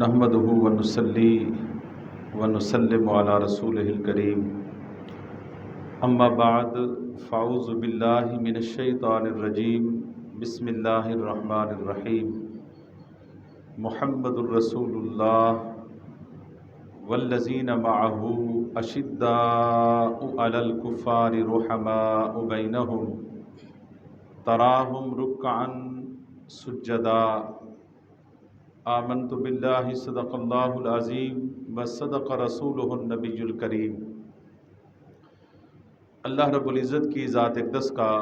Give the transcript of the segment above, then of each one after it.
نحمدہ ونصلی ونسلم علی رسولہ الکریم اما بعد فاعوذ باللہ من الشیطان الرجیم بسم اللہ الرحمن الرحیم محمد الرسول اللہ والذین معہ اشداء علی الکفار رحماء بینہم تراہم رکعا سجدا آمنت باللہ صدق اللہ العظیم وصدق رسولہ النبی الکریم۔ اللہ رب العزت کی ذات اقدس کا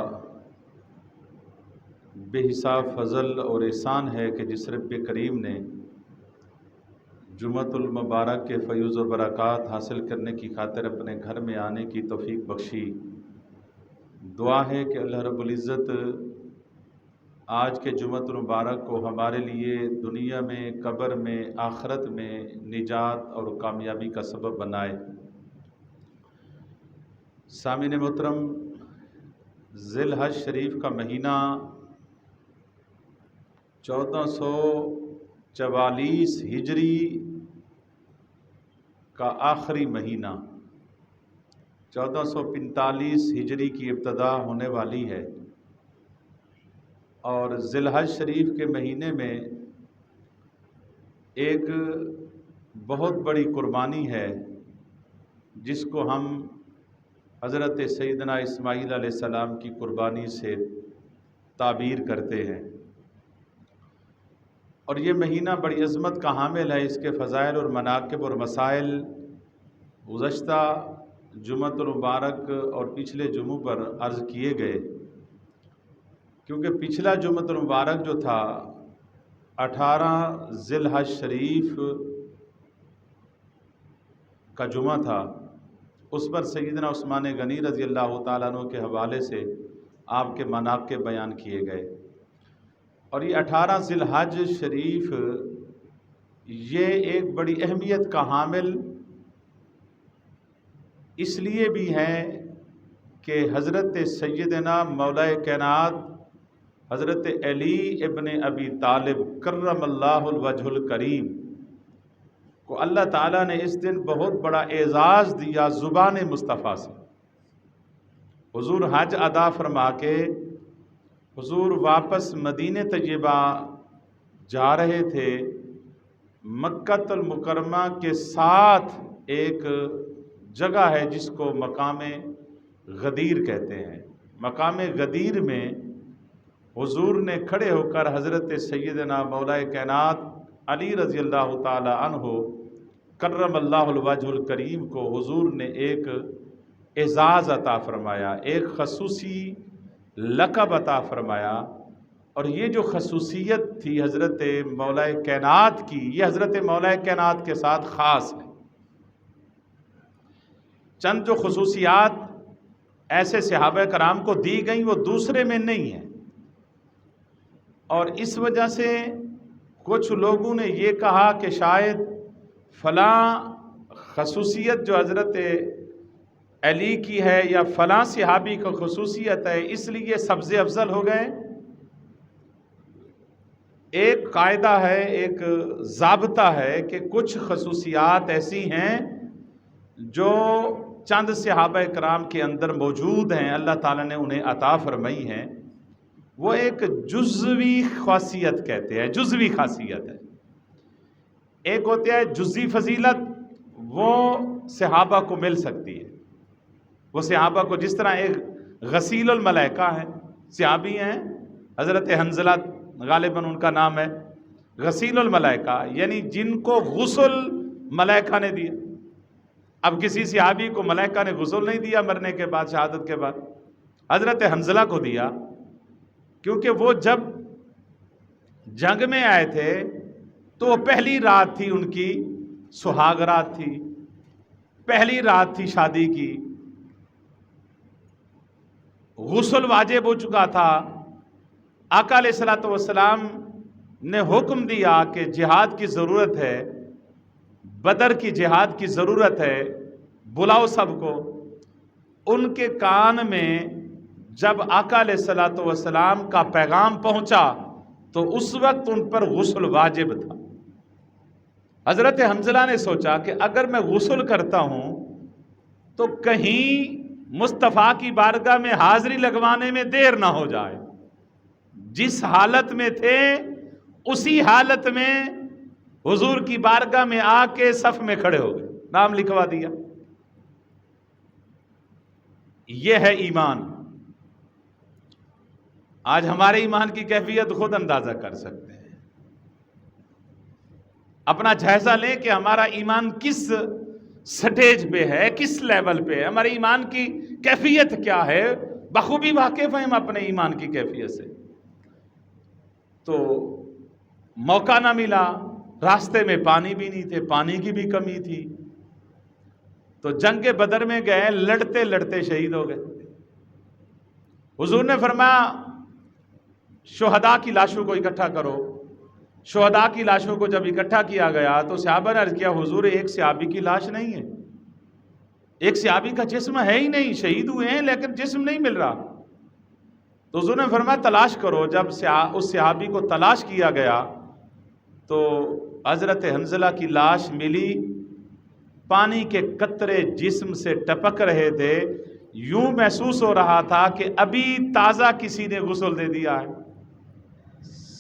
بے حساب فضل اور احسان ہے کہ جس رب کریم نے جمعۃ المبارک کے فیوز و برکات حاصل کرنے کی خاطر اپنے گھر میں آنے کی توفیق بخشی۔ دعا ہے کہ اللہ رب العزت آج کے جمعۃ المبارک کو ہمارے لیے دنیا میں، قبر میں، آخرت میں نجات اور کامیابی کا سبب بنائے۔ سامعین محترم، ذی الحج شریف کا مہینہ 1444 ہجری کا آخری مہینہ، 1445 ہجری کی ابتدا ہونے والی ہے، اور ذی الحج شریف کے مہینے میں ایک بہت بڑی قربانی ہے جس کو ہم حضرت سیدنا اسماعیل علیہ السلام کی قربانی سے تعبیر کرتے ہیں، اور یہ مہینہ بڑی عظمت کا حامل ہے۔ اس کے فضائل اور مناقب اور مسائل گزشتہ جمعۃ المبارک اور پچھلے جمعوں پر عرض کیے گئے، کیونکہ پچھلا جمعۃ المبارک جو تھا 18 ذی الحج شریف کا جمعہ تھا، اس پر سیدنا عثمان غنی رضی اللہ تعالیٰ عنہ کے حوالے سے آپ کے مناقب بیان کیے گئے، اور یہ 18 ذی الحج شریف یہ ایک بڑی اہمیت کا حامل اس لیے بھی ہے کہ حضرت سیدنا مولا کائنات حضرت علی ابن ابی طالب کرم اللہ الوجہ الکریم کو اللہ تعالیٰ نے اس دن بہت بڑا اعزاز دیا زبان مصطفیٰ سے۔ حضور حج ادا فرما کے حضور واپس مدینہ طیبہ جا رہے تھے، مکہ المکرمہ کے ساتھ ایک جگہ ہے جس کو مقام غدیر کہتے ہیں۔ مقام غدیر میں حضور نے کھڑے ہو کر حضرت سیدنا مولا کائنات علی رضی اللہ تعالی عنہ کرم اللہ الوجہ الکریم کو حضور نے ایک اعزاز عطا فرمایا، ایک خصوصی لقب عطا فرمایا، اور یہ جو خصوصیت تھی حضرت مولا کائنات کی، یہ حضرت مولا کائنات کے ساتھ خاص ہے۔ چند جو خصوصیات ایسے صحابہ کرام کو دی گئیں وہ دوسرے میں نہیں ہیں، اور اس وجہ سے کچھ لوگوں نے یہ کہا کہ شاید فلاں خصوصیت جو حضرت علی کی ہے یا فلاں صحابی کا خصوصیت ہے اس لیے سب سے افضل ہو گئے۔ ایک قاعدہ ہے، ایک ضابطہ ہے کہ کچھ خصوصیات ایسی ہیں جو چند صحابہ کرام کے اندر موجود ہیں، اللہ تعالیٰ نے انہیں عطا فرمائی ہیں، وہ ایک جزوی خاصیت کہتے ہیں، جزوی خاصیت ہے۔ ایک ہوتا ہے جزوی فضیلت، وہ صحابہ کو مل سکتی ہے، وہ صحابہ کو، جس طرح ایک غسیل الملائکہ ہیں، صحابی ہیں حضرت حنظلہ غالباً ان کا نام ہے، غسیل الملائکہ یعنی جن کو غسل ملائکہ نے دیا۔ اب کسی صحابی کو ملائکہ نے غسل نہیں دیا مرنے کے بعد، شہادت کے بعد، حضرت حنظلہ کو دیا، کیونکہ وہ جب جنگ میں آئے تھے تو وہ پہلی رات تھی، ان کی سہاگ رات تھی، پہلی رات تھی شادی کی، غسل واجب ہو چکا تھا۔ آقا علیہ الصلوۃ والسلام نے حکم دیا کہ جہاد کی ضرورت ہے، بدر کی جہاد کی ضرورت ہے، بلاؤ سب کو۔ ان کے کان میں جب آقا علیہ الصلوۃ والسلام کا پیغام پہنچا تو اس وقت ان پر غسل واجب تھا، حضرت حنظلہ نے سوچا کہ اگر میں غسل کرتا ہوں تو کہیں مصطفیٰ کی بارگاہ میں حاضری لگوانے میں دیر نہ ہو جائے. جس حالت میں تھے اسی حالت میں حضور کی بارگاہ میں آ کے صف میں کھڑے ہو گئے, نام لکھوا دیا. یہ ہے ایمان. آج ہمارے ایمان کی کیفیت خود اندازہ کر سکتے ہیں. اپنا جائزہ لیں کہ ہمارا ایمان کس سٹیج پہ ہے, کس لیول پہ ہے, ہمارے ایمان کی کیفیت کیا ہے. بخوبی واقف ہیں ہم اپنے ایمان کی کیفیت سے. تو موقع نہ ملا, راستے میں پانی بھی نہیں تھے, پانی کی بھی کمی تھی, تو جنگ بدر میں گئے, لڑتے لڑتے شہید ہو گئے. حضور نے فرمایا شہداء کی لاشوں کو اکٹھا کرو. شہداء کی لاشوں کو جب اکٹھا کیا گیا تو صحابہ نے عرض کیا حضور ایک صحابی کی لاش نہیں ہے, ایک صحابی کا جسم ہے ہی نہیں, شہید ہوئے ہیں لیکن جسم نہیں مل رہا. تو حضور نے فرمایا تلاش کرو. جب اس صحابی کو تلاش کیا گیا تو حضرت حنظلہ کی لاش ملی. پانی کے قطرے جسم سے ٹپک رہے تھے, یوں محسوس ہو رہا تھا کہ ابھی تازہ کسی نے غسل دے دیا ہے.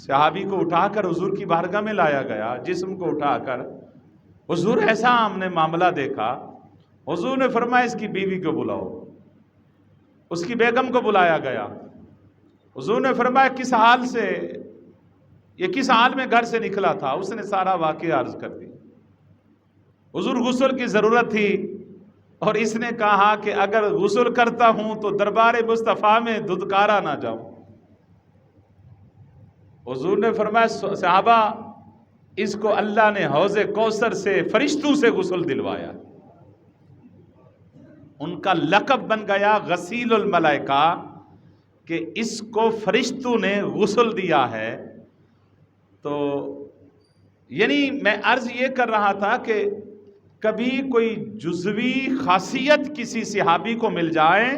صحابی کو اٹھا کر حضور کی بارگاہ میں لایا گیا, جسم کو اٹھا کر. حضور ایسا ہم نے معاملہ دیکھا. حضور نے فرمایا اس کی بیوی کو بلاؤ. اس کی بیگم کو بلایا گیا. حضور نے فرمایا کس حال سے, یہ کس حال میں گھر سے نکلا تھا. اس نے سارا واقعہ عرض کر دی. حضور غسل کی ضرورت تھی اور اس نے کہا کہ اگر غسل کرتا ہوں تو دربار مصطفیٰ میں دھدکارا نہ جاؤں. حضور نے فرمایا صحابہ اس کو اللہ نے حوض کوثر سے فرشتوں سے غسل دلوایا. ان کا لقب بن گیا غسیل الملائکہ کہ اس کو فرشتوں نے غسل دیا ہے. تو یعنی میں عرض یہ کر رہا تھا کہ کبھی کوئی جزوی خاصیت کسی صحابی کو مل جائے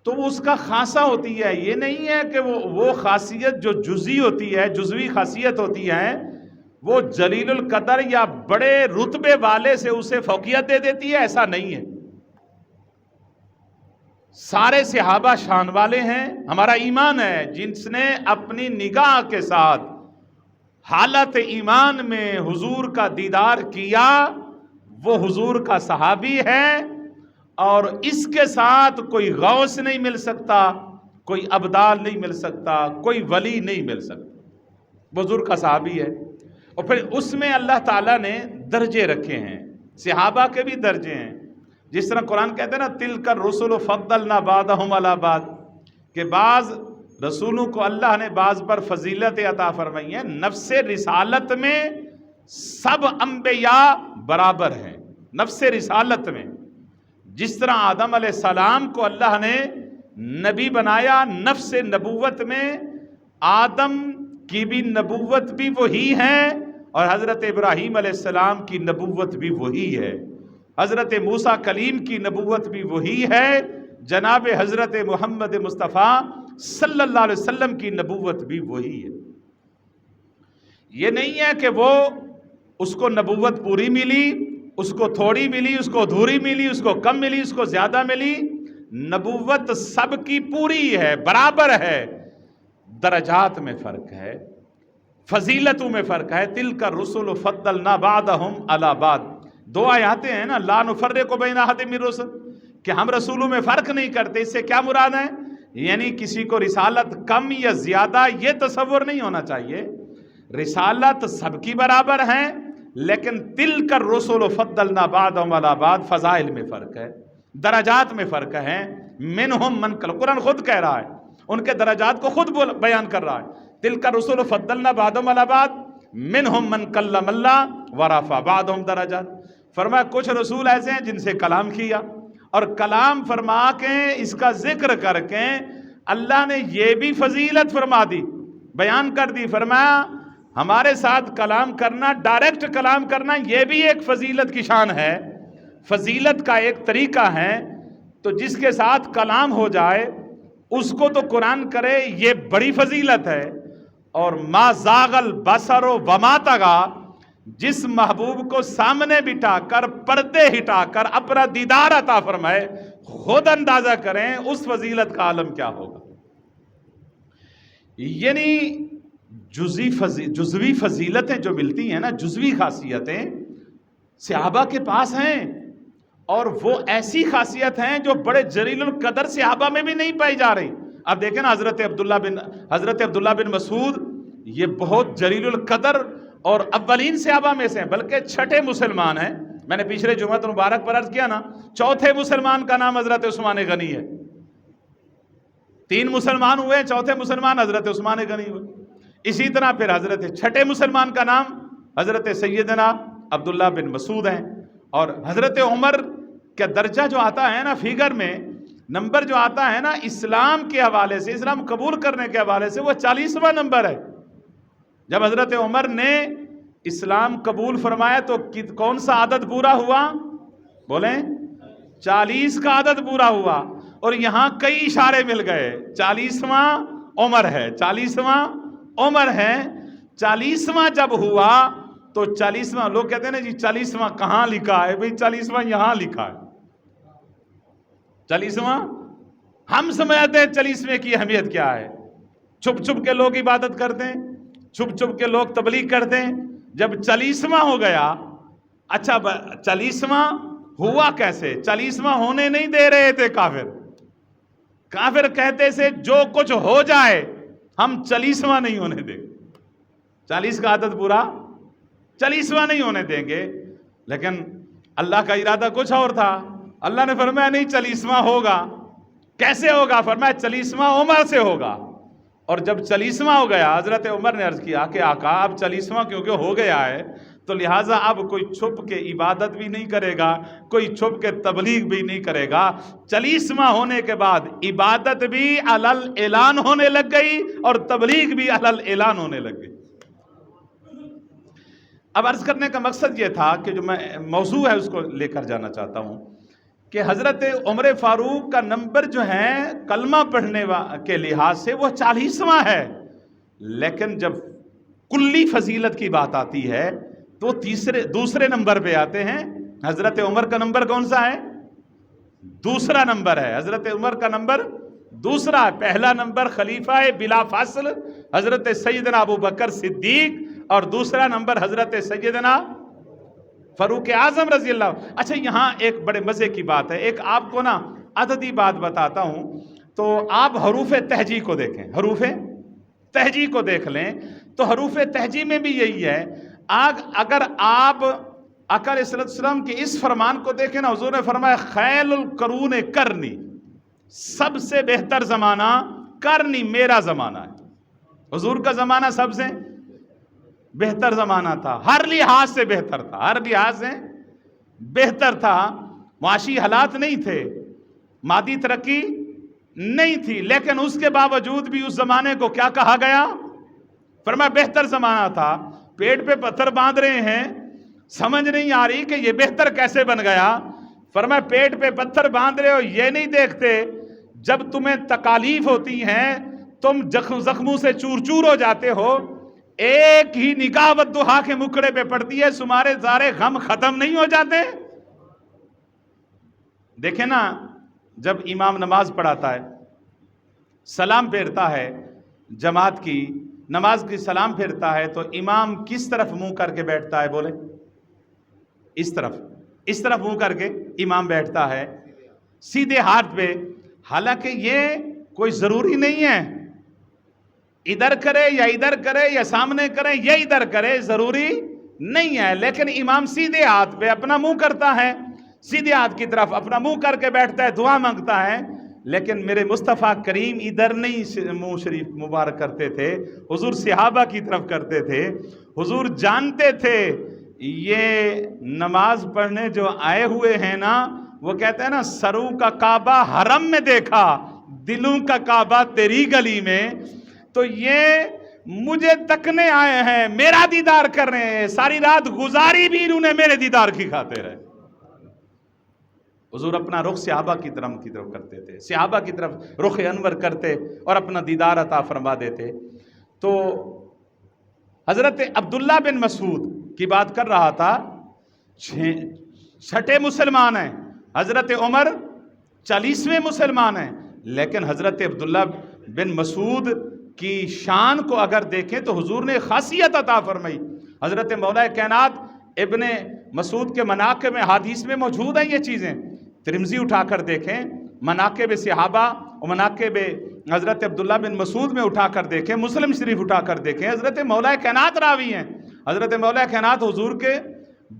تو وہ اس کا خاصہ ہوتی ہے. یہ نہیں ہے کہ وہ خاصیت جو جزوی ہوتی ہے, جزوی خاصیت ہوتی ہے, وہ جلیل القدر یا بڑے رتبے والے سے اسے فوقیت دے دیتی ہے. ایسا نہیں ہے. سارے صحابہ شان والے ہیں. ہمارا ایمان ہے جس نے اپنی نگاہ کے ساتھ حالت ایمان میں حضور کا دیدار کیا وہ حضور کا صحابی ہے. اور اس کے ساتھ کوئی غوث نہیں مل سکتا, کوئی ابدال نہیں مل سکتا, کوئی ولی نہیں مل سکتا. حضور کا صحابی ہے. اور پھر اس میں اللہ تعالیٰ نے درجے رکھے ہیں. صحابہ کے بھی درجے ہیں. جس طرح قرآن کہتے ہیں نا تلک الرسل فضلنا بعضهم علی بعض, کہ بعض رسولوں کو اللہ نے بعض پر فضیلت عطا فرمائی ہے. نفس رسالت میں سب انبیاء برابر ہیں. نفس رسالت میں جس طرح آدم علیہ السلام کو اللہ نے نبی بنایا, نفس نبوت میں آدم کی بھی نبوت بھی وہی ہے اور حضرت ابراہیم علیہ السلام کی نبوت بھی وہی ہے. حضرت موسیٰ کلیم کی نبوت بھی وہی ہے. جناب حضرت محمد مصطفیٰ صلی اللہ علیہ وسلم کی نبوت بھی وہی ہے. یہ نہیں ہے کہ وہ اس کو نبوت پوری ملی, اس کو تھوڑی ملی, اس کو ادھوری ملی, اس کو کم ملی, اس کو زیادہ ملی. نبوت سب کی پوری ہے, برابر ہے. درجات میں فرق ہے, فضیلتوں میں فرق ہے. تلک الرسل فضلنا بعضهم علی بعض. دو آیاتیں ہیں نا, لا نفرق بین احد من الرسل, کہ ہم رسولوں میں فرق نہیں کرتے. اس سے کیا مراد ہے؟ یعنی کسی کو رسالت کم یا زیادہ یہ تصور نہیں ہونا چاہیے. رسالت سب کی برابر ہے, لیکن تلک الرسل فضلنا بعضهم علی بعض. فضائل میں فرق ہے, درجات میں فرق ہے. منہم من کلم, قرآن خود کہہ رہا ہے, ان کے درجات کو خود بیان کر رہا ہے. تلک الرسل فضلنا بعضهم علی بعض منہم من کلم اللہ ورفع بعضهم درجات. فرمایا کچھ رسول ایسے ہیں جن سے کلام کیا, اور کلام فرما کے اس کا ذکر کر کے اللہ نے یہ بھی فضیلت فرما دی, بیان کر دی. فرمایا ہمارے ساتھ کلام کرنا, ڈائریکٹ کلام کرنا, یہ بھی ایک فضیلت کی شان ہے, فضیلت کا ایک طریقہ ہے. تو جس کے ساتھ کلام ہو جائے اس کو تو قرآن کرے, یہ بڑی فضیلت ہے. اور ما زاغ البصر وما طغی, جس محبوب کو سامنے بٹھا کر پردے ہٹا کر اپنا دیدار عطا فرمائے، خود اندازہ کریں اس فضیلت کا عالم کیا ہوگا۔ یعنی جزوی فضیلتیں جو ملتی ہیں نا، جزوی خاصیتیں صحابہ کے پاس ہیں، اور وہ ایسی خاصیت ہیں جو بڑے جلیل القدر صحابہ میں بھی نہیں پائی جا رہی۔ اب دیکھیں نا حضرت عبداللہ بن مسعود، یہ بہت جلیل القدر اور اولین صحابہ میں سے ہیں، بلکہ چھٹے مسلمان ہیں۔ میں نے پچھلے جمعہ مبارک پر عرض کیا نا، چوتھے مسلمان کا نام حضرت عثمان غنی ہے۔ 3 مسلمان ہوئے، چوتھے مسلمان حضرت عثمان غنی ہوئے۔ اسی طرح پھر حضرت چھٹے مسلمان کا نام حضرت سیدنا عبداللہ بن مسعود ہیں۔ اور حضرت عمر کا درجہ جو آتا ہے نا، فیگر میں نمبر جو آتا ہے نا، اسلام کے حوالے سے، اسلام قبول کرنے کے حوالے سے، وہ 40واں نمبر ہے۔ جب حضرت عمر نے اسلام قبول فرمایا تو کون سا عدد پورا ہوا؟ بولیں، 40 کا عدد پورا ہوا۔ اور یہاں کئی اشارے مل گئے، 40واں عمر ہے، 40واں عمر ہے۔ 40واں جب ہوا تو 40واں، لوگ کہتے ہیں نا جی 40واں کہاں لکھا ہے؟ بھئی 40واں یہاں لکھا ہے۔ 40واں ہم سمجھتے ہیں 40ویں کی اہمیت کیا ہے؟ چھپ چھپ کے لوگ عبادت کرتے ہیں، چھپ چھپ کے لوگ تبلیغ کرتے ہیں۔ جب 40واں ہو گیا، اچھا 40واں ہوا کیسے؟ 40واں ہونے نہیں دے رہے تھے کافر کہتے سے جو کچھ ہو جائے ہم 40واں نہیں ہونے دیں گے۔ 40 کا عدد پورا 40واں نہیں ہونے دیں گے۔ لیکن اللہ کا ارادہ کچھ اور تھا۔ اللہ نے فرمایا نہیں 40واں ہوگا۔ کیسے ہوگا؟ فرمایا 40واں عمر سے ہوگا۔ اور جب 40واں ہو گیا، حضرت عمر نے عرض کیا کہ آقا اب 40واں کیونکہ ہو گیا ہے تو لہٰذا اب کوئی چھپ کے عبادت بھی نہیں کرے گا، کوئی چھپ کے تبلیغ بھی نہیں کرے گا۔ 40واں ہونے کے بعد عبادت بھی علل اعلان ہونے لگ گئی اور تبلیغ بھی علل اعلان ہونے لگ گئی۔ اب عرض کرنے کا مقصد یہ تھا کہ جو میں موضوع ہے اس کو لے کر جانا چاہتا ہوں کہ حضرت عمر فاروق کا نمبر جو ہے کلمہ پڑھنے کے لحاظ سے وہ 40واں ہے، لیکن جب کلی فضیلت کی بات آتی ہے تو دوسرے نمبر پہ آتے ہیں۔ حضرت عمر کا نمبر کون سا ہے؟ دوسرا نمبر ہے۔ حضرت عمر کا نمبر دوسرا ہے۔ پہلا نمبر خلیفہ بلا فاصل حضرت سیدنا ابو بکر صدیق، اور دوسرا نمبر حضرت سیدنا فاروق اعظم رضی اللہ۔ اچھا یہاں ایک بڑے مزے کی بات ہے، ایک آپ کو نا عددی بات بتاتا ہوں، تو آپ حروف تہجی کو دیکھیں، حروف تہجی کو دیکھ لیں تو حروف تہجی میں بھی یہی ہے۔ اگر آپ آقا علیہ السلام کے اس فرمان کو دیکھیں نا، حضور نے فرمایا خیل القرون کرنی، سب سے بہتر زمانہ کرنی میرا زمانہ ہے۔ حضور کا زمانہ سب سے بہتر زمانہ تھا، ہر لحاظ سے بہتر تھا، ہر لحاظ سے بہتر تھا۔ معاشی حالات نہیں تھے، مادی ترقی نہیں تھی، لیکن اس کے باوجود بھی اس زمانے کو کیا کہا گیا؟ فرمایا بہتر زمانہ تھا۔ پیٹ پہ پتھر باندھ رہے ہیں، سمجھ نہیں آ رہی کہ یہ بہتر کیسے بن گیا۔ فرمایا پیٹ پہ پتھر باندھ رہے ہو، یہ نہیں دیکھتے جب تمہیں تکالیف ہوتی ہیں تم زخموں سے چور چور ہو جاتے ہو، ایک ہی نگاہ والدحا کے مکڑے پہ پڑتی ہے، تمہارے سارے غم ختم نہیں ہو جاتے؟ دیکھیں نا، جب امام نماز پڑھاتا ہے، سلام پھیرتا ہے، جماعت کی نماز کی سلام پھیرتا ہے، تو امام کس طرف منہ کر کے بیٹھتا ہے؟ بولے اس طرف منہ کر کے امام بیٹھتا ہے، سیدھے ہاتھ پہ۔ حالانکہ یہ کوئی ضروری نہیں ہے ادھر کرے یا ادھر کرے یا سامنے کرے یا ادھر کرے، ضروری نہیں ہے، لیکن امام سیدھے ہاتھ پہ اپنا منہ کرتا ہے، سیدھے ہاتھ کی طرف اپنا منہ کر کے بیٹھتا ہے، دعا مانگتا ہے۔ لیکن میرے مصطفیٰ کریم ادھر نہیں منہ شریف مبارک کرتے تھے، حضور صحابہ کی طرف کرتے تھے۔ حضور جانتے تھے یہ نماز پڑھنے جو آئے ہوئے ہیں نا، وہ کہتے ہیں نا سروں کا کعبہ حرم میں دیکھا، دلوں کا کعبہ تیری گلی میں، تو یہ مجھے تکنے آئے ہیں، میرا دیدار کر رہے ہیں، ساری رات گزاری بھی انہوں نے میرے دیدار کی خاطر ہے۔ حضور اپنا رخ صحابہ کی طرف کرتے تھے، صحابہ کی طرف رخ انور کرتے اور اپنا دیدار عطا فرما دیتے۔ تو حضرت عبداللہ بن مسعود کی بات کر رہا تھا، چھٹے مسلمان ہیں، حضرت عمر 40ویں مسلمان ہیں، لیکن حضرت عبداللہ بن مسعود کی شان کو اگر دیکھیں تو حضور نے خاصیت عطا فرمائی۔ حضرت مولا کائنات ابن مسعود کے مناقب میں حدیث میں موجود ہیں یہ چیزیں، ترمذی اٹھا کر دیکھیں، مناقب صحابہ اور مناقب حضرت عبداللہ بن مسعود میں اٹھا کر دیکھیں، مسلم شریف اٹھا کر دیکھیں، حضرت مولا کائنات راوی ہیں۔ حضرت مولا کائنات حضور کے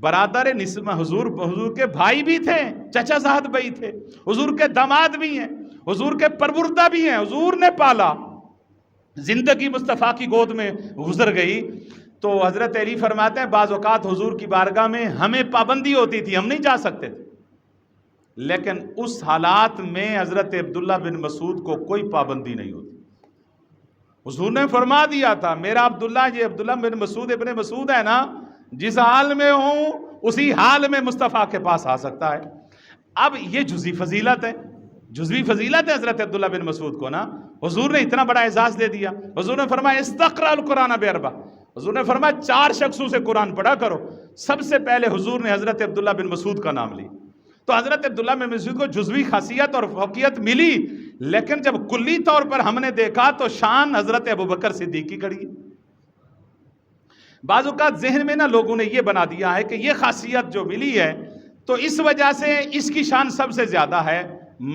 برادر نسب، حضور کے بھائی بھی تھے، چچا زاد بھائی تھے، حضور کے داماد بھی ہیں، حضور کے پروردہ بھی ہیں، حضور نے پالا۔ زندگی مصطفیٰ کی گود میں گزر گئی تو حضرت علی فرماتے ہیں بعض اوقات حضور کی بارگاہ میں ہمیں پابندی ہوتی تھی، ہم نہیں جا سکتے تھے، لیکن اس حالات میں حضرت عبداللہ بن مسعود کو کوئی پابندی نہیں ہوتی۔ حضور نے فرما دیا تھا میرا عبداللہ، یہ عبداللہ بن مسعود ابن مسعود ہے نا، جس حال میں ہوں اسی حال میں مصطفیٰ کے پاس آ سکتا ہے۔ اب یہ جزوی فضیلت ہے، جزوی فضیلت ہے حضرت عبداللہ بن مسعود کو نا، حضور نے اتنا بڑا اعزاز دے دیا۔ حضور نے فرمایا استقرأ القرآن باربع، حضور نے فرمایا 4 شخصوں سے قرآن پڑھا کرو۔ سب سے پہلے حضور نے حضرت عبداللہ بن مسعود کا نام لی، تو حضرت عبداللہ بن مسعود کو جزوی خاصیت اور فوقیت ملی، لیکن جب کلی طور پر ہم نے دیکھا تو شان حضرت ابوبکر صدیق کی کھڑی۔ بعض اوقات ذہن میں نا لوگوں نے یہ بنا دیا ہے کہ یہ خاصیت جو ملی ہے تو اس وجہ سے اس کی شان سب سے زیادہ ہے۔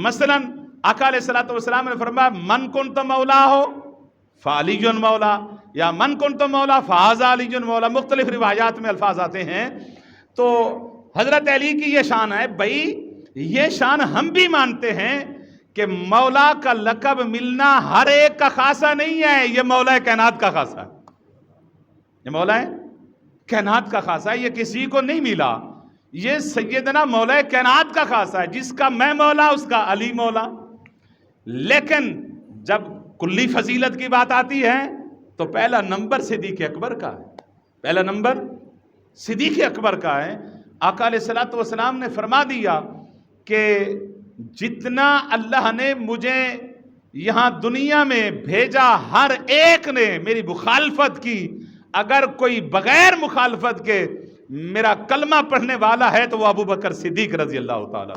مثلا آقا علیہ الصلوۃ والسلام نے فرمایا من کنت مولا ہو فعلی مولا، یا من کنت مولا فہذا علی مولا، مختلف روایات میں الفاظ آتے ہیں۔ تو حضرت علی کی یہ شان ہے، بھائی یہ شان ہم بھی مانتے ہیں کہ مولا کا لقب ملنا ہر ایک کا خاصہ نہیں ہے، یہ مولا کائنات کا خاصہ ہے، یہ مولا کائنات کا خاصہ ہے، یہ کسی کو نہیں ملا، یہ سیدنا مولا کائنات کا خاصہ ہے، جس کا میں مولا اس کا علی مولا۔ لیکن جب کلی فضیلت کی بات آتی ہے تو پہلا نمبر صدیق اکبر کا ہے، پہلا نمبر صدیق اکبر کا ہے۔ آقا علیہ الصلوۃ والسلام نے فرما دیا کہ جتنا اللہ نے مجھے یہاں دنیا میں بھیجا ہر ایک نے میری مخالفت کی، اگر کوئی بغیر مخالفت کے میرا کلمہ پڑھنے والا ہے تو وہ ابوبکر صدیق رضی اللہ تعالیٰ۔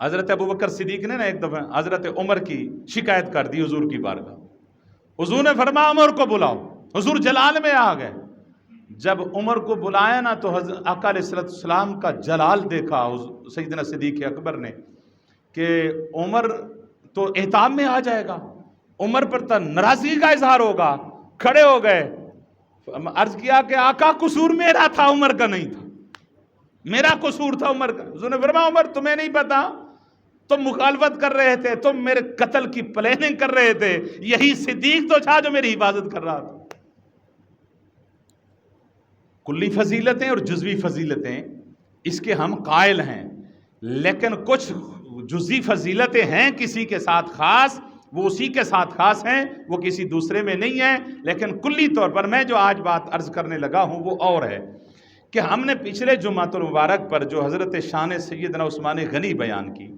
حضرت ابوبکر صدیق نے ایک دفعہ حضرت عمر کی شکایت کر دی حضور کی بارگاہ، حضور نے فرمایا عمر کو بلاؤ، حضور جلال میں آ گئے۔ جب عمر کو بلایا نا تو آقا علیہ السلام کا جلال دیکھا سیدنا صدیق اکبر نے کہ عمر تو احتاب میں آ جائے گا، عمر پر تو ناراضگی کا اظہار ہوگا، کھڑے ہو گئے، عرض کیا کہ آقا قصور میرا تھا عمر کا نہیں تھا، میرا قصور تھا عمر کا۔ حضور نے فرمایا عمر تمہیں نہیں پتا، تم مخالفت کر رہے تھے، تم میرے قتل کی پلاننگ کر رہے تھے، یہی صدیق تو تھا جو میری حفاظت کر رہا تھا۔ کلی فضیلتیں اور جزوی فضیلتیں اس کے ہم قائل ہیں، لیکن کچھ جزوی فضیلتیں ہیں کسی کے ساتھ خاص، وہ اسی کے ساتھ خاص ہیں، وہ کسی دوسرے میں نہیں ہیں، لیکن کلی طور پر میں جو آج بات عرض کرنے لگا ہوں وہ اور ہے کہ ہم نے پچھلے جمعۃ المبارک پر جو حضرت شان سیدنا عثمان غنی بیان کی،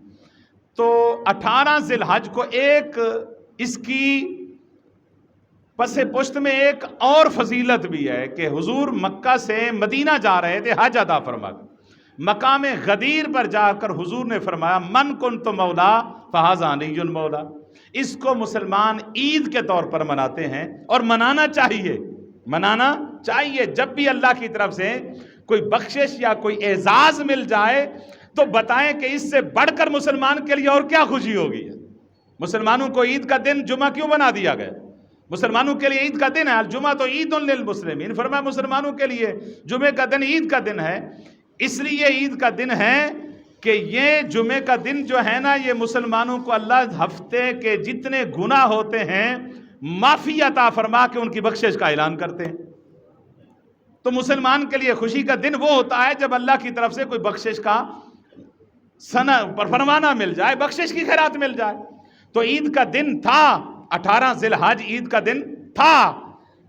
تو 18 ذی الحج کو ایک اس کی پس پشت میں ایک اور فضیلت بھی ہے کہ حضور مکہ سے مدینہ جا رہے تھے حج ادا فرما کر، مقام غدیر پر جا کر حضور نے فرمایا من کنت مولا فہذا علی مولا۔ اس کو مسلمان عید کے طور پر مناتے ہیں اور منانا چاہیے، منانا چاہیے۔ جب بھی اللہ کی طرف سے کوئی بخشش یا کوئی اعزاز مل جائے تو بتائیں کہ اس سے بڑھ کر مسلمان کے لیے اور کیا خوشی ہوگی۔ مسلمانوں کو عید کا دن جمعہ کیوں بنا دیا گیا؟ مسلمانوں کے لیے عید کا دن ہے، الجمعہ تو عید للمسلمین، فرمایا مسلمانوں کے لیے جمعے کا دن عید کا دن ہے۔ اس لیے عید کا دن ہے کہ یہ جمعے کا دن جو ہے نا، یہ مسلمانوں کو اللہ ہفتے کے جتنے گناہ ہوتے ہیں معافی عطا فرما کے ان کی بخشش کا اعلان کرتے ہیں۔ تو مسلمان کے لیے خوشی کا دن وہ ہوتا ہے جب اللہ کی طرف سے کوئی بخشش کا فرمانا مل جائے، بخشش کی خیرات مل جائے۔ تو عید کا دن تھا، 18 ذی الحج عید کا دن تھا،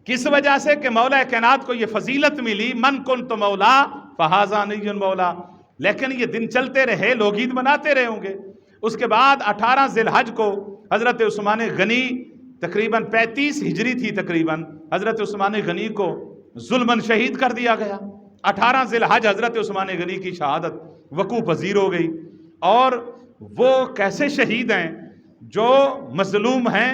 کس وجہ سے کہ مولا کائنات کو یہ فضیلت ملی من کنت مولا فہذا علی مولا۔ لیکن یہ دن چلتے رہے، لوگ عید مناتے رہے ہوں گے، اس کے بعد 18 ذی الحج کو حضرت عثمان غنی تقریباً 35 ہجری تھی تقریباً، حضرت عثمان غنی کو ظلماً شہید کر دیا گیا۔ 18 ذی الحج حضرت عثمان غنی کی شہادت وقوع پذیر ہو گئی۔ اور وہ کیسے شہید ہیں جو مظلوم ہیں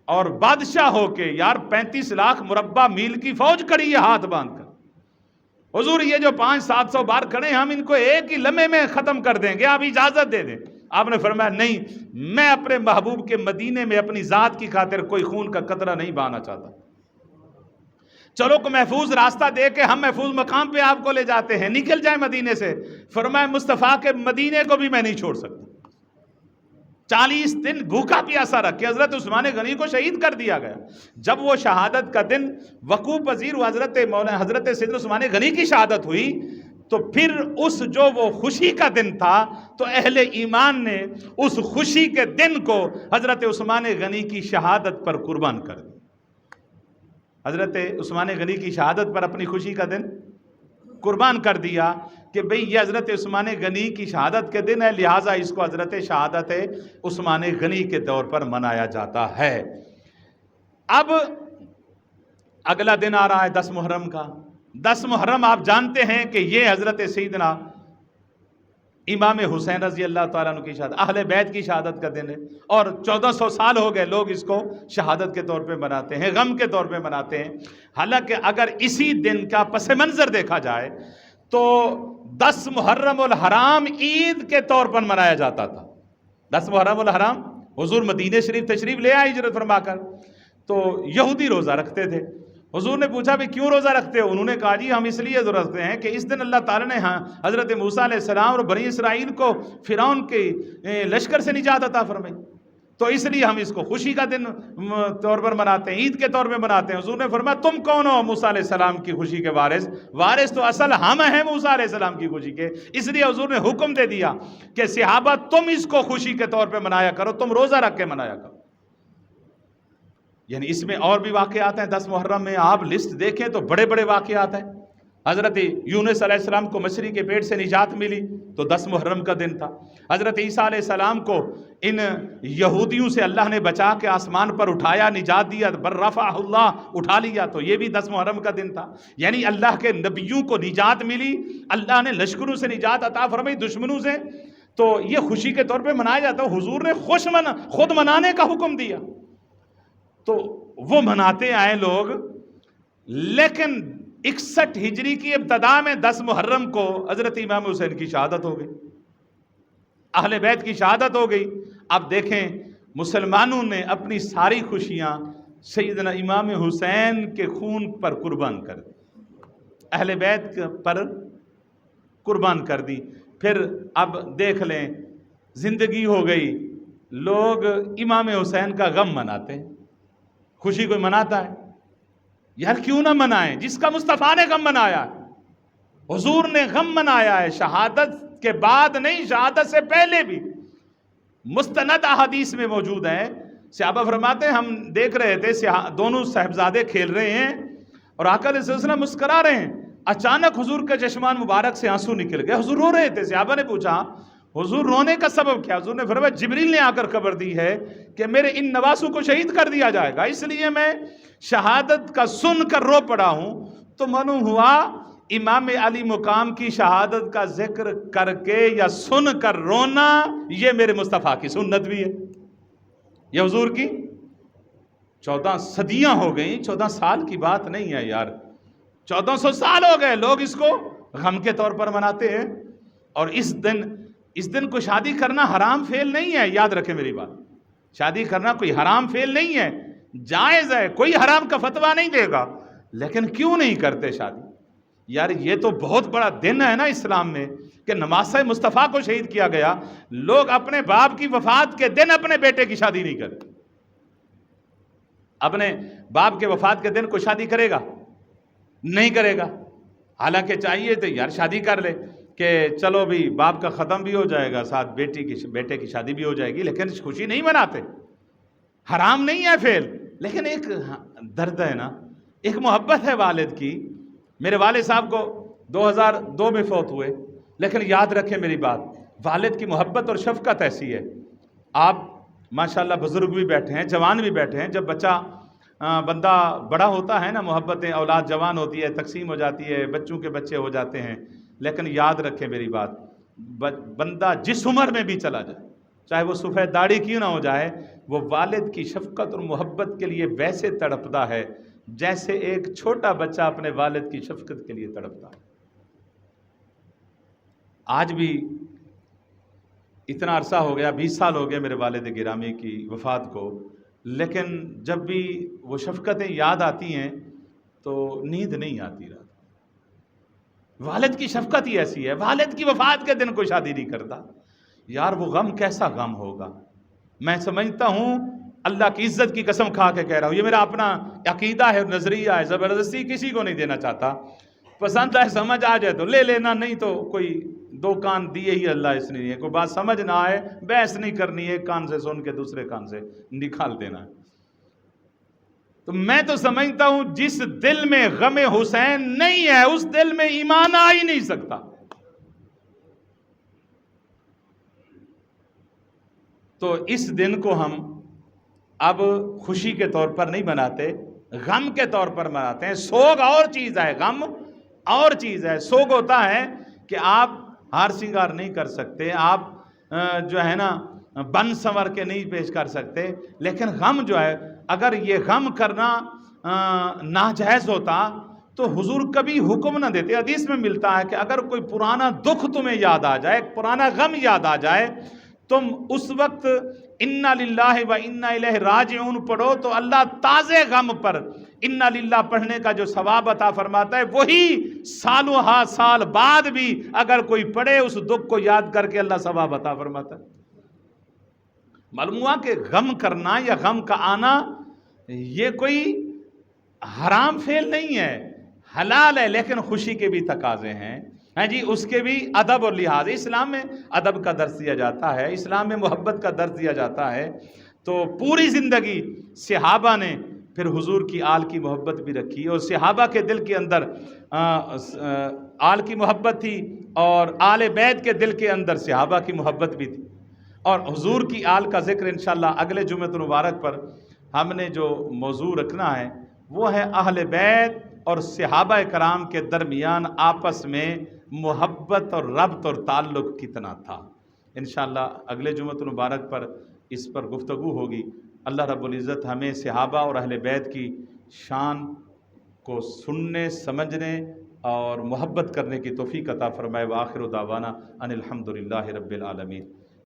اور بادشاہ ہو کے، یار 35 لاکھ مربع میل کی فوج کڑی ہے ہاتھ باندھ کر، حضور یہ جو 500-700 بار کھڑے ہیں ہم ان کو ایک ہی لمحے میں ختم کر دیں گے، آپ اجازت دے دیں۔ آپ نے فرمایا نہیں، میں اپنے محبوب کے مدینے میں اپنی ذات کی خاطر کوئی خون کا قطرہ نہیں بہانا چاہتا، چلو کو محفوظ راستہ دے کے ہم محفوظ مقام پہ آپ کو لے جاتے ہیں، نکل جائیں مدینے سے۔ فرمایا مصطفیٰ کے مدینے کو بھی میں نہیں چھوڑ سکتا۔ 40 دن بھوکا پیاسا رکھ کے حضرت عثمان غنی کو شہید کر دیا گیا۔ جب وہ شہادت کا دن وقوع پذیر ہوا، حضرت سیدنا عثمان غنی کی شہادت ہوئی، تو پھر اس جو وہ خوشی کا دن تھا تو اہل ایمان نے اس خوشی کے دن کو حضرت عثمان غنی کی شہادت پر قربان کر دیا۔ حضرت عثمان غنی کی شہادت پر اپنی خوشی کا دن قربان کر دیا کہ بھئی یہ حضرت عثمان غنی کی شہادت کے دن ہے، لہٰذا اس کو حضرت شہادت عثمان غنی کے طور پر منایا جاتا ہے۔ اب اگلا دن آ رہا ہے 10 محرم کا۔ 10 محرم آپ جانتے ہیں کہ یہ حضرت سیدنا امام حسین رضی اللہ تعالیٰ عنہ کی شہادت، اہل بیت کی شہادت کا دن ہے، اور 1400 سال ہو گئے لوگ اس کو شہادت کے طور پہ مناتے ہیں، غم کے طور پہ مناتے ہیں۔ حالانکہ اگر اسی دن کا پس منظر دیکھا جائے تو 10 محرم الحرام عید کے طور پر منایا جاتا تھا۔ 10 محرم الحرام حضور مدینہ شریف تشریف لے آئے ہجرت فرما کر، تو یہودی روزہ رکھتے تھے۔ حضور نے پوچھا بھی کیوں روزہ رکھتے ہو؟ انہوں نے کہا جی ہم اس لیے رکھتے ہیں کہ اس دن اللہ تعالیٰ نے حضرت موسیٰ علیہ السلام اور بنی اسرائیل کو فرعون کے لشکر سے نجات عطا فرمائی، تو اس لیے ہم اس کو خوشی کا دن طور پر مناتے ہیں، عید کے طور پہ مناتے ہیں۔ حضور نے فرمایا تم کون ہو موسیٰ علیہ السلام کی خوشی کے وارث تو اصل ہم ہیں موسیٰ علیہ السلام کی خوشی کے۔ اس لیے حضور نے حکم دے دیا کہ صحابہ تم اس کو خوشی کے طور پہ منایا کرو، تم روزہ رکھ کے منایا کرو۔ یعنی اس میں اور بھی واقعات ہیں 10 محرم میں، آپ لسٹ دیکھیں تو بڑے بڑے واقعات ہیں۔ حضرت یونس علیہ السلام کو مچھلی کے پیٹ سے نجات ملی تو 10 محرم کا دن تھا۔ حضرت عیسیٰ علیہ السلام کو ان یہودیوں سے اللہ نے بچا کے آسمان پر اٹھایا، نجات دیا، بررفعہ اللہ، اٹھا لیا، تو یہ بھی 10 محرم کا دن تھا۔ یعنی اللہ کے نبیوں کو نجات ملی، اللہ نے لشکروں سے نجات عطا فرمائی، دشمنوں سے، تو یہ خوشی کے طور پہ منایا جاتا ہے۔ حضور نے خود منانے کا حکم دیا تو وہ مناتے آئے لوگ، لیکن 61 ہجری کی ابتدا میں 10 محرم کو حضرت امام حسین کی شہادت ہو گئی، اہل بیت کی شہادت ہو گئی۔ اب دیکھیں مسلمانوں نے اپنی ساری خوشیاں سیدنا امام حسین کے خون پر قربان کر دی، اہل بیت پر قربان کر دی۔ پھر اب دیکھ لیں زندگی ہو گئی، لوگ امام حسین کا غم مناتے ہیں، خوشی کوئی مناتا ہے؟ یار کیوں نہ منائیں، جس کا مصطفیٰ نے غم منایا ہے، حضور نے غم منایا ہے، شہادت کے بعد نہیں، شہادت سے پہلے بھی مستند احادیث میں موجود ہیں۔ صحابہ فرماتے ہیں ہم دیکھ رہے تھے دونوں صاحبزادے کھیل رہے ہیں اور آقا علیہ السلام مسکرا رہے ہیں، اچانک حضور کا چشمان مبارک سے آنسو نکل گئے، حضور رو رہے تھے۔ صحابہ نے پوچھا حضور رونے کا سبب کیا؟ حضور نے فرمایا جبریل نے آ کر خبر دی ہے کہ میرے ان نواسوں کو شہید کر دیا جائے گا، اس لیے میں شہادت کا سن کر رو پڑا ہوں۔ تو معلوم ہوا امام علی مقام کی شہادت کا ذکر کر کے یا سن کر رونا یہ میرے مصطفیٰ کی سنت بھی ہے، یہ حضور کی 14 صدیاں ہو گئیں، 14 سال کی بات نہیں ہے یار، 1400 سال ہو گئے لوگ اس کو غم کے طور پر مناتے ہیں۔ اور اس دن کو شادی کرنا حرام فعل نہیں ہے، یاد رکھیں میری بات، شادی کرنا کوئی حرام فعل نہیں ہے، جائز ہے، کوئی حرام کا فتویٰ نہیں دے گا، لیکن کیوں نہیں کرتے شادی؟ یار یہ تو بہت بڑا دن ہے نا اسلام میں کہ نماز مصطفیٰ کو شہید کیا گیا، لوگ اپنے باپ کی وفات کے دن اپنے بیٹے کی شادی نہیں کرتے، اپنے باپ کے وفات کے دن کو شادی کرے گا؟ نہیں کرے گا، حالانکہ چاہیے تو یار شادی کر لے کہ چلو بھی باپ کا ختم بھی ہو جائے گا، ساتھ بیٹے کی شادی بھی ہو جائے گی، لیکن خوشی نہیں مناتے۔ حرام نہیں ہے فعل، لیکن ایک درد ہے نا، ایک محبت ہے والد کی۔ میرے والد صاحب کو 2002 میں فوت ہوئے، لیکن یاد رکھیں میری بات، والد کی محبت اور شفقت ایسی ہے. آپ ماشاءاللہ بزرگ بھی بیٹھے ہیں، جوان بھی بیٹھے ہیں. جب بندہ بڑا ہوتا ہے نا، محبتیں اولاد جوان ہوتی ہے، تقسیم ہو جاتی ہے، بچوں کے بچے ہو جاتے ہیں. لیکن یاد رکھیں میری بات، بندہ جس عمر میں بھی چلا جائے، چاہے وہ سفید داڑھی کیوں نہ ہو جائے، وہ والد کی شفقت اور محبت کے لیے ویسے تڑپتا ہے جیسے ایک چھوٹا بچہ اپنے والد کی شفقت کے لیے تڑپتا ہے. آج بھی اتنا عرصہ ہو گیا، 20 سال ہو گئے میرے والد گرامی کی وفات کو، لیکن جب بھی وہ شفقتیں یاد آتی ہیں تو نیند نہیں آتی رات. والد کی شفقت ہی ایسی ہے. والد کی وفات کے دن کوئی شادی نہیں کرتا. یار وہ غم کیسا غم ہوگا. میں سمجھتا ہوں، اللہ کی عزت کی قسم کھا کے کہہ رہا ہوں، یہ میرا اپنا عقیدہ ہے، نظریہ ہے، زبردستی کسی کو نہیں دینا چاہتا. پسند ہے سمجھ آ جائے تو لے لینا، نہیں تو کوئی دو کان دیے ہی اللہ اس نے. کوئی بات سمجھ نہ آئے بحث نہیں کرنی ہے، ایک کان سے سن کے دوسرے کان سے نکال دینا ہے. تو میں تو سمجھتا ہوں جس دل میں غم حسین نہیں ہے اس دل میں ایمان آ ہی نہیں سکتا. تو اس دن کو ہم اب خوشی کے طور پر نہیں مناتے، غم کے طور پر مناتے ہیں. سوگ اور چیز ہے، غم اور چیز ہے. سوگ ہوتا ہے کہ آپ ہار سنگار نہیں کر سکتے، آپ جو ہے نا بن سنور کے نہیں پیش کر سکتے. لیکن غم جو ہے، اگر یہ غم کرنا ناجائز ہوتا تو حضور کبھی حکم نہ دیتے. حدیث میں ملتا ہے کہ اگر کوئی پرانا دکھ تمہیں یاد آ جائے، پرانا غم یاد آ جائے، تم اس وقت انا للہ و انا الیہ راجعون پڑھو تو اللہ تازے غم پر انا للہ پڑھنے کا جو ثواب عطا فرماتا ہے، وہی سالوں ہا سال بعد بھی اگر کوئی پڑھے اس دکھ کو یاد کر کے اللہ ثواب عطا فرماتا ہے. معلوم ہوا کہ غم کرنا یا غم کا آنا یہ کوئی حرام فعل نہیں ہے، حلال ہے. لیکن خوشی کے بھی تقاضے ہیں جی، اس کے بھی ادب اور لحاظ. اسلام میں ادب کا درس دیا جاتا ہے، اسلام میں محبت کا درس دیا جاتا ہے. تو پوری زندگی صحابہ نے پھر حضور کی آل کی محبت بھی رکھی، اور صحابہ کے دل کے اندر آل کی محبت تھی، اور آل بیت کے دل کے اندر صحابہ کی محبت بھی تھی. اور حضور کی آل کا ذکر انشاءاللہ اگلے جمعۃ المبارک پر ہم نے جو موضوع رکھنا ہے وہ ہے اہل بیت اور صحابہ کرام کے درمیان آپس میں محبت اور ربط اور تعلق کتنا تھا. انشاءاللہ اگلے جمعۃ المبارک پر اس پر گفتگو ہوگی. اللہ رب العزت ہمیں صحابہ اور اہل بیت کی شان کو سننے، سمجھنے اور محبت کرنے کی توفیق عطا فرمائے. وآخر دعوانا ان الحمد للہ رب العالمین.